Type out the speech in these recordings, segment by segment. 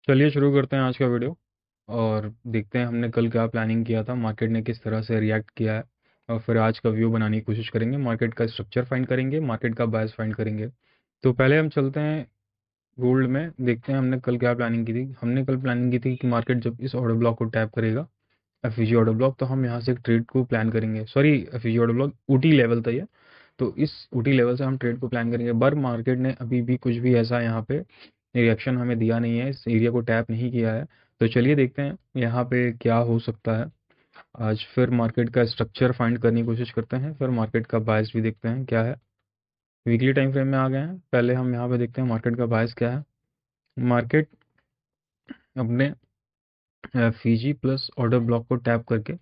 चलिए शुरू करते हैं आज का वीडियो और देखते हैं हमने कल क्या प्लानिंग किया था, मार्केट ने किस तरह से रिएक्ट किया है। और फिर आज का व्यू बनाने की कोशिश करेंगे, मार्केट का स्ट्रक्चर फाइंड करेंगे, मार्केट का बायस फाइंड करेंगे। तो पहले हम चलते हैं गोल्ड में, देखते हैं हमने कल क्या प्लानिंग की थी। हमने कल प्लानिंग की थी कि मार्केट जब इस ऑर्डर ब्लॉक को टैप करेगा, एफईजी ऑर्डर ब्लॉक, तो हम यहाँ से एक ट्रेड को प्लान करेंगे। Sorry, FEG order block Ooty level था ये। तो इस ऊटी लेवल से हम ट्रेड को प्लान करेंगे, पर मार्केट ने अभी भी कुछ भी ऐसा यहाँ पे रिएक्शन हमें दिया नहीं है, इस एरिया को टैप नहीं किया है। तो चलिए देखते हैं यहाँ पे क्या हो सकता है आज। फिर मार्केट का स्ट्रक्चर फाइंड करने की कोशिश करते हैं, फिर मार्केट का बायस भी देखते हैं क्या है। वीकली टाइम फ्रेम में आ गए हैं, पहले हम यहाँ पे देखते हैं मार्केट का बायस क्या है। मार्केट अपने फीजी प्लस ऑर्डर ब्लॉक को टैप करके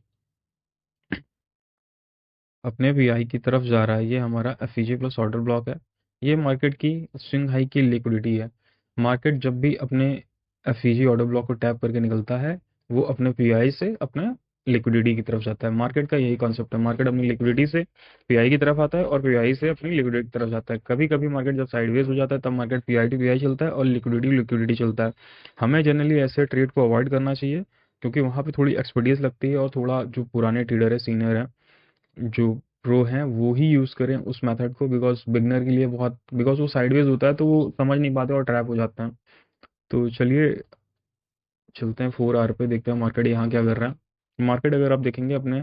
अपने वीआई की तरफ जा रहा है। ये हमारा एफईजी प्लस ऑर्डर ब्लॉक है। ये मार्केट की स्विंग हाई की लिक्विडिटी है। मार्केट जब भी अपने एफईजी ऑर्डर ब्लॉक को टैप करके निकलता है, वो अपने पीआई से अपने लिक्विडिटी की तरफ जाता है। मार्केट का यही कॉन्सेप्ट है, मार्केट अपनी लिक्विडिटी से पीआई की तरफ आता है और पीआई से अपनी लिक्विडिटी की तरफ जाता है। कभी कभी मार्केट जब साइडवेज हो जाता है तब मार्केट पीआई टू पीआई चलता है और लिक्विडिटी लिक्विडिटी चलता है। हमें जनरली ऐसे ट्रेड को अवॉइड करना चाहिए, क्योंकि वहाँ पे थोड़ी एक्सपर्टीज लगती है और थोड़ा जो पुराने ट्रेडर है, सीनियर है, जो प्रो हैं, वो ही यूज़ करें उस मेथड को। बिकॉज बिगनर के लिए बहुत, बिकॉज वो साइडवेज होता है तो वो समझ नहीं पाते और ट्रैप हो जाते हैं। तो चलिए चलते हैं 4 आवर पे, देखते हैं मार्केट यहाँ क्या कर रहा है। मार्केट अगर आप देखेंगे अपने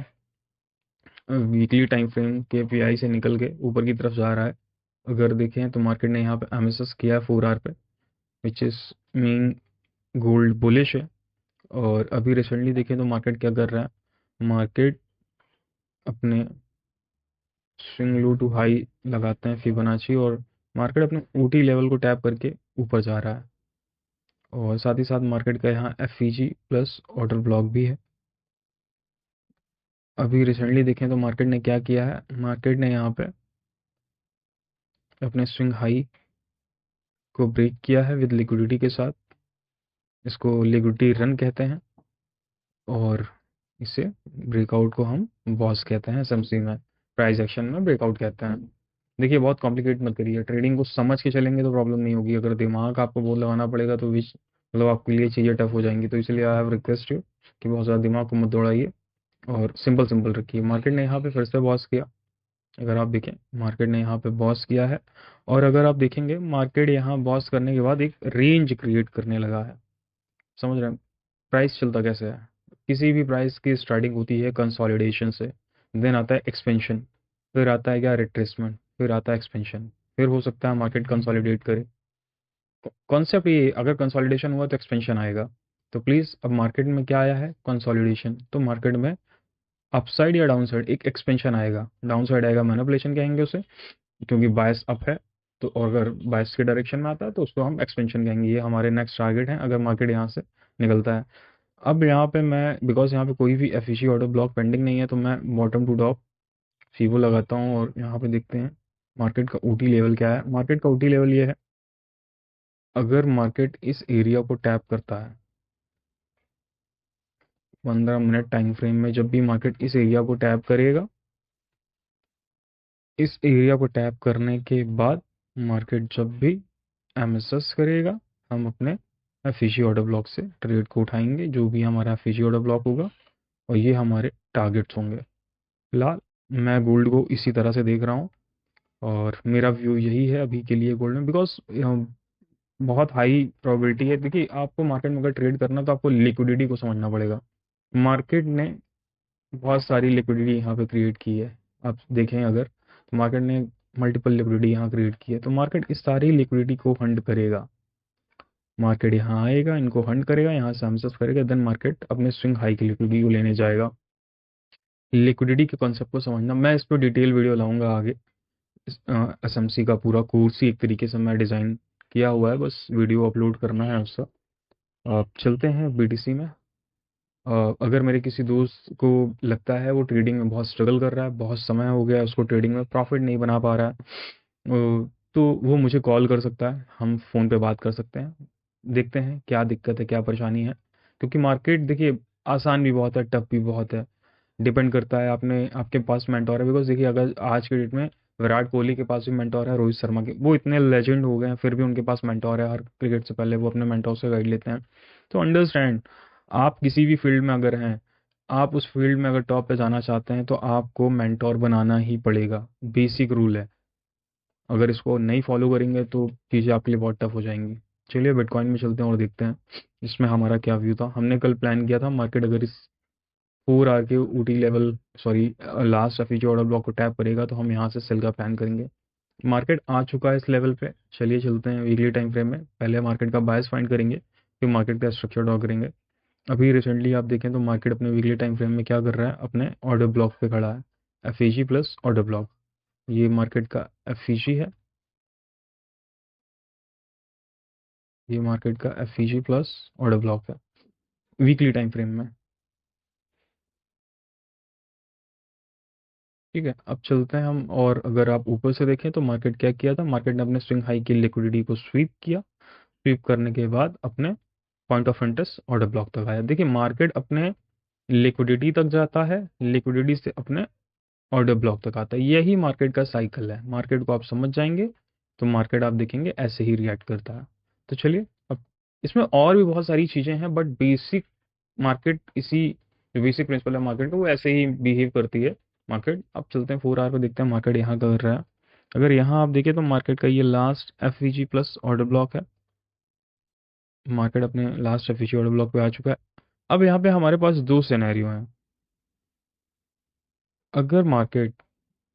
वीकली टाइम फ्रेम के पीआई से निकल के ऊपर की तरफ जा रहा है। अगर देखें तो मार्केट ने यहाँ पे एमएसएस किया है 4 आवर पे, which is mean gold bullish है। और अभी रिसेंटली देखें तो मार्केट क्या कर रहा है। मार्केट अपने स्विंग लो टू हाई लगाते हैं फिबोनाची, और मार्केट अपने ऊटी लेवल को टैप करके ऊपर जा रहा है। और साथ ही साथ मार्केट का यहाँ एफईजी प्लस ऑर्डर ब्लॉक भी है। अभी रिसेंटली देखें तो मार्केट ने क्या किया है। मार्केट ने यहाँ पे अपने स्विंग हाई को ब्रेक किया है विद लिक्विडिटी के साथ। इसको लिक्विडिटी रन कहते हैं, और इसे ब्रेकआउट को हम बॉस कहते हैं, एसएमसी में प्राइस एक्शन में ब्रेकआउट कहते हैं। देखिए बहुत कॉम्प्लिकेट मत करिए, ट्रेडिंग को समझ के चलेंगे तो प्रॉब्लम नहीं होगी। अगर दिमाग आपको बहुत लगाना पड़ेगा तो विच मतलब आपके लिए चीज़ें टफ हो जाएंगी। तो इसलिए आई हैव रिक्वेस्ट यू कि बहुत ज़्यादा दिमाग को मत दौड़ाइए और सिंपल सिंपल रखिए। मार्केट ने यहाँ पे फिर से बॉस किया। अगर आप देखें मार्केट ने यहाँ पे बॉस किया है, और अगर आप देखेंगे मार्केट यहाँ बॉस करने के बाद एक रेंज क्रिएट करने लगा है। समझ रहे हैं प्राइस चलता कैसे है। किसी भी प्राइस की स्टार्टिंग होती है कंसोलिडेशन से, देन आता है एक्सपेंशन, फिर आता है क्या, रिट्रेसमेंट, फिर आता है एक्सपेंशन, फिर हो सकता है मार्केट कंसोलिडेट करे। कॉन्सेप्ट ये, अगर कंसोलिडेशन हुआ तो एक्सपेंशन आएगा। तो प्लीज़ अब मार्केट में क्या आया है, कंसोलिडेशन, तो मार्केट में अपसाइड या डाउन साइड एक एक्सपेंशन आएगा। डाउन साइड आएगा मैनिपुलेशन कहेंगे उसे, क्योंकि बायस अप है। तो और अगर बायस के डायरेक्शन में आता है तो उसको हम एक्सपेंशन कहेंगे। ये हमारे नेक्स्ट टारगेट है अगर मार्केट यहाँ से निकलता है। अब यहाँ पे मैं, बिकॉज यहाँ पे कोई भी एफिशी ऑर्डर ब्लॉक पेंडिंग नहीं है, तो मैं बॉटम टू टॉप फीवो लगाता हूँ और यहाँ पे देखते हैं मार्केट का ऊटी लेवल क्या है। मार्केट का ऊटी लेवल ये है, अगर मार्केट इस एरिया को टैप करता है 15 मिनट टाइम फ्रेम में, जब भी मार्केट इस एरिया को टैप करेगा, इस एरिया को टैप करने के बाद मार्केट जब भी एमएसएस करेगा, हम अपने एफिशी ऑर्डर ब्लॉक से ट्रेड को उठाएंगे, जो भी हमारा एफिशी ऑर्डर ब्लॉक होगा, और ये हमारे टारगेट्स होंगे। फिलहाल मैं गोल्ड को इसी तरह से देख रहा हूँ, और मेरा व्यू यही है अभी के लिए गोल्ड में। बिकॉज बहुत हाई प्रोबेबिलिटी है। देखिए आपको मार्केट में अगर ट्रेड करना तो आपको लिक्विडिटी को समझना पड़ेगा। मार्केट ने बहुत सारी लिक्विडिटी यहाँ पे क्रिएट की है। आप देखें अगर तो मार्केट ने मल्टीपल लिक्विडिटी यहाँ क्रिएट की है। तो मार्केट इस सारी लिक्विडिटी को फंड करेगा। मार्केट यहाँ आएगा, इनको फंड करेगा, यहाँ से हमसेस करेगा, देन मार्केट अपने स्विंग हाई की लिक्विडिटी को लेने जाएगा। लिक्विडिटी के कॉन्सेप्ट को समझना, मैं इस पर डिटेल वीडियो लाऊंगा आगे। एसएमसी का पूरा कोर्स ही एक तरीके से मैं डिज़ाइन किया हुआ है, बस वीडियो अपलोड करना है उसका। अब चलते हैं बीटीसी में। अगर मेरे किसी दोस्त को लगता है वो ट्रेडिंग में बहुत स्ट्रगल कर रहा है, बहुत समय हो गया है उसको ट्रेडिंग में, प्रॉफिट नहीं बना पा रहा है, तो वो मुझे कॉल कर सकता है, हम फ़ोन पे बात कर सकते हैं। देखते हैं क्या दिक्कत है, क्या परेशानी है। क्योंकि मार्केट देखिए आसान भी बहुत है, टफ भी बहुत है। डिपेंड करता है आपने, आपके पास मेंटोर है। बिकॉज देखिए अगर आज के डेट में विराट कोहली के पास भी मेंटोर है, रोहित शर्मा के, वो इतने लेजेंड हो गए हैं फिर भी उनके पास मेंटोर है, हर क्रिकेट से पहले वो अपने मेंटोर से गाइड लेते हैं। तो अंडरस्टैंड, आप किसी भी फील्ड में अगर हैं, आप उस फील्ड में अगर टॉप पे जाना चाहते हैं तो आपको मेंटोर बनाना ही पड़ेगा, बेसिक रूल है। अगर इसको नहीं फॉलो करेंगे तो चीज़ें आपके लिए बहुत टफ हो जाएंगी। चलिए बिटकॉइन में चलते हैं और देखते हैं इसमें हमारा क्या व्यू था। हमने कल प्लान किया था मार्केट अगर इस 4 आवर के Ooty level, sorry, last FEG order block को टैप करेगा तो हम यहाँ से सेल का प्लान करेंगे। मार्केट आ चुका है इस लेवल पे। चलिए चलते हैं वीकली टाइम फ्रेम में, पहले मार्केट का बायस फाइंड करेंगे फिर मार्केट का स्ट्रक्चर ड्रॉ करेंगे। अभी रिसेंटली आप देखें तो मार्केट अपने वीकली टाइम फ्रेम में क्या कर रहा है, अपने ऑर्डर ब्लॉक पे खड़ा है, एफईजी प्लस ऑर्डर ब्लॉक। ये मार्केट का एफईजी है, ये मार्केट का एफईजी प्लस ऑर्डर ब्लॉक है वीकली टाइम फ्रेम में। ठीक है, अब चलते हैं हम, और अगर आप ऊपर से देखें तो मार्केट क्या किया था, मार्केट ने अपने स्विंग हाई की लिक्विडिटी को स्वीप किया, स्वीप करने के बाद अपने point of interest order block तक आया। देखिए मार्केट अपने लिक्विडिटी तक जाता है, लिक्विडिटी से अपने ऑर्डर ब्लॉक तक आता है, यही मार्केट का साइकिल है। मार्केट को आप समझ जाएंगे तो मार्केट आप देखेंगे ऐसे ही रिएक्ट करता है। तो चलिए, अब इसमें और भी बहुत सारी चीज़ें हैं बट बेसिक मार्केट, इसी जो बेसिक प्रिंसिपल है मार्केट का वो ऐसे ही बिहेव करती है मार्केट। अब चलते हैं 4 आवर पे, देखते हैं मार्केट यहाँ कर रहा है। अगर यहाँ आप देखें तो मार्केट का ये last F plus order block है, मार्केट अपने लास्ट एफ ऑर्डर ब्लॉक पे आ चुका है। अब यहाँ पे हमारे पास दो सिनेरियो हैं। अगर मार्केट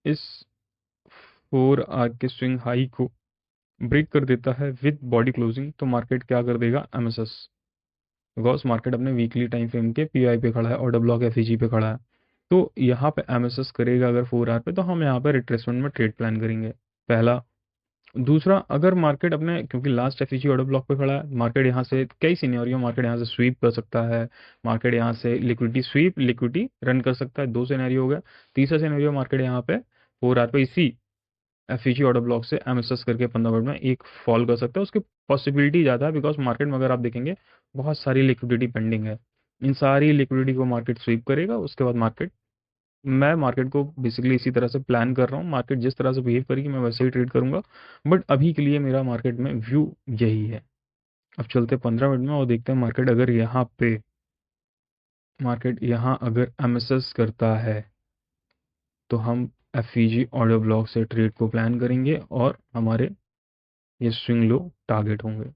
इस 4 आवर के स्विंग हाई को ब्रेक कर देता है विद बॉडी क्लोजिंग तो मार्केट क्या कर देगा, एमएसएस, बिकॉज मार्केट अपने वीकली टाइम फ्रेम के पीआई पे खड़ा है, ऑर्डर ब्लॉक एफईजी पे खड़ा है। तो यहाँ पे एमएसएस करेगा अगर 4 आवर पे, तो हम यहाँ पे रिट्रेसमेंट में ट्रेड प्लान करेंगे, पहला। दूसरा, अगर मार्केट अपने, क्योंकि लास्ट एफईजी ऑर्डर ब्लॉक पे खड़ा है, मार्केट यहाँ से कई सिनेरियो, मार्केट यहाँ से स्वीप कर सकता है, मार्केट यहाँ से लिक्विडिटी स्वीप, लिक्विडिटी रन कर सकता है, दो सिनेरियो हो गया। तीसरा सिनेरियो, मार्केट यहाँ पे 4 आवर पे इसी एफईजी ऑर्डर ब्लॉक से एमएसएस करके 15 मिनट में एक फॉल कर सकता है। उसकी पॉसिबिलिटी ज़्यादा है बिकॉज मार्केट में अगर आप देखेंगे बहुत सारी लिक्विडिटी पेंडिंग है, इन सारी लिक्विडिटी को मार्केट स्वीप करेगा। उसके बाद मार्केट, मैं मार्केट को बेसिकली इसी तरह से प्लान कर रहा हूँ, मार्केट जिस तरह से बिहेव करेगी मैं वैसे ही ट्रेड करूंगा। बट अभी के लिए मेरा मार्केट में व्यू यही है। अब चलते 15 मिनट में और देखते हैं मार्केट अगर यहाँ पे, मार्केट यहाँ अगर एमएसएस करता है तो हम एफईजी ऑर्डर ब्लॉक से ट्रेड को प्लान करेंगे और हमारे ये स्विंग लो टारगेट होंगे।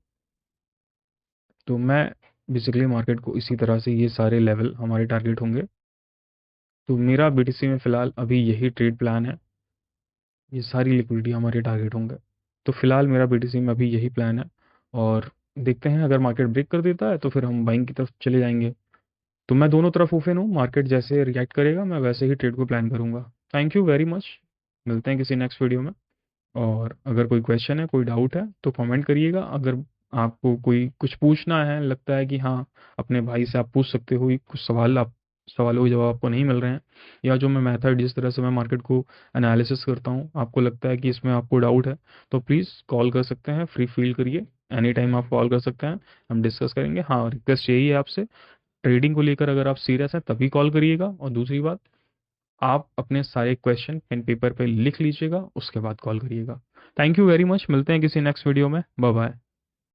तो मैं बेसिकली मार्केट को इसी तरह से, ये सारे लेवल हमारे टारगेट होंगे। तो मेरा बीटीसी में फ़िलहाल अभी यही ट्रेड प्लान है, ये सारी लिक्विडिटी हमारे टारगेट होंगे। तो फिलहाल मेरा बीटीसी में अभी यही प्लान है, और देखते हैं अगर मार्केट ब्रेक कर देता है तो फिर हम बाइंग की तरफ चले जाएंगे। तो मैं दोनों तरफ ओपन हूँ, मार्केट जैसे रिएक्ट करेगा मैं वैसे ही ट्रेड को प्लान करूँगा। थैंक यू वेरी मच, मिलते हैं किसी नेक्स्ट वीडियो में। और अगर कोई क्वेश्चन है, कोई डाउट है तो कमेंट करिएगा। अगर आपको कोई कुछ पूछना है, लगता है कि हाँ अपने भाई से आप पूछ सकते हो, कुछ सवाल, आप सवालों के जवाब आपको नहीं मिल रहे हैं, या जो मैं मेथड, जिस तरह से मैं मार्केट को एनालिसिस करता हूँ, आपको लगता है कि इसमें आपको डाउट है, तो प्लीज़ कॉल कर सकते हैं, फ्री फील करिए, एनी टाइम आप कॉल कर सकते हैं, हम डिस्कस करेंगे। हाँ, रिक्वेस्ट यही है आपसे, ट्रेडिंग को लेकर अगर आप सीरियस हैं तभी कॉल करिएगा, और दूसरी बात, आप अपने सारे क्वेश्चन पेन पेपर पे लिख लीजिएगा, उसके बाद कॉल करिएगा। थैंक यू वेरी मच, मिलते हैं किसी नेक्स्ट वीडियो में, बाय बाय।